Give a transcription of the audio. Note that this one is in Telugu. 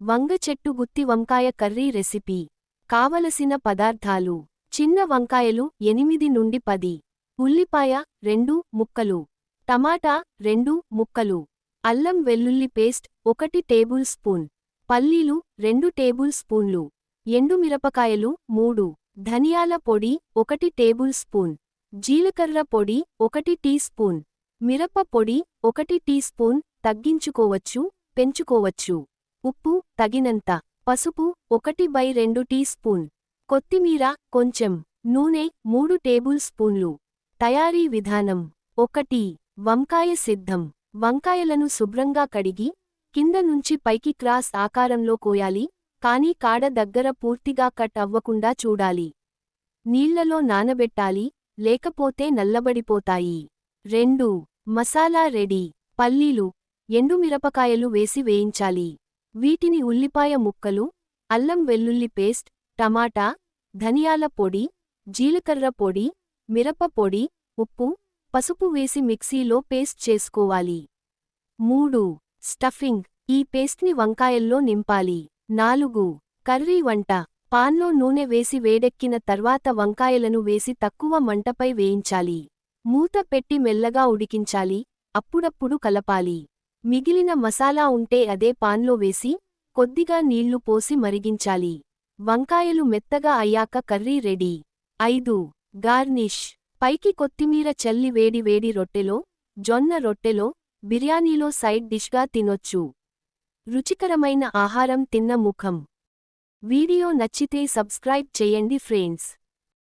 వంగ చెట్టు గుత్తి వంకాయ కర్రీ రెసిపీ. కావలసిన పదార్థాలు: చిన్న వంకాయలు 8 నుండి 10, ఉల్లిపాయ 2 ముక్కలు, టమాటా 2 ముక్కలు, అల్లం వెల్లుల్లి పేస్ట్ 1 టేబుల్ స్పూన్, పల్లీలు 2 టేబుల్ స్పూన్లు, ఎండుమిరపకాయలు 3, ధనియాల పొడి 1 టేబుల్ స్పూన్, జీలకర్ర పొడి 1 టీ స్పూన్, మిరప పొడి 1 టీ స్పూన్, తగ్గించుకోవచ్చు పెంచుకోవచ్చు, ఉప్పు తగినంత, పసుపు 1/2 టీ స్పూన్, కొత్తిమీర కొంచెం, నూనె 3 టేబుల్ స్పూన్లు. తయారీ విధానం: 1. వంకాయ సిద్ధం. వంకాయలను శుభ్రంగా కడిగి, కింద నుంచి పైకి క్రాస్ ఆకారంలో కోయాలి, కానీ కాడ దగ్గర పూర్తిగా కట్ అవ్వకుండా చూడాలి. నీళ్లలో నానబెట్టాలి, లేకపోతే నల్లబడిపోతాయి. 2. మసాలా రెడీ. పల్లీలు, ఎండుమిరపకాయలు వేసి వేయించాలి. వీటిని ఉల్లిపాయ ముక్కలు, అల్లం వెల్లుల్లి పేస్ట్, టమాటా, ధనియాల పొడి, జీలకర్ర పొడి, మిరప పొడి, ఉప్పు, పసుపు వేసి మిక్సీలో పేస్ట్ చేసుకోవాలి. 3. స్టఫింగ్. ఈ పేస్ట్ని వంకాయల్లో నింపాలి. 4. కర్రీ వంట. పాన్లో నూనె వేసి వేడెక్కిన తర్వాత వంకాయలను వేసి తక్కువ మంటపై వేయించాలి. మూత పెట్టి మెల్లగా ఉడికించాలి, అప్పుడప్పుడు కలపాలి. మిగిలిన మసాలా ఉంటే అదే పాన్లో వేసి, కొద్దిగా నీళ్లు పోసి మరిగించాలి. వంకాయలు మెత్తగా అయ్యాక కర్రీ రెడీ. 5. గార్నిష్. పైకి కొత్తిమీర చల్లి వేడి వేడి రొట్టెలో, జొన్న రొట్టెలో, బిర్యానీలో సైడ్ డిష్గా తినొచ్చు. రుచికరమైన ఆహారం తిన్న ముఖం. వీడియో నచ్చితే సబ్స్క్రైబ్ చేయండి ఫ్రెండ్స్.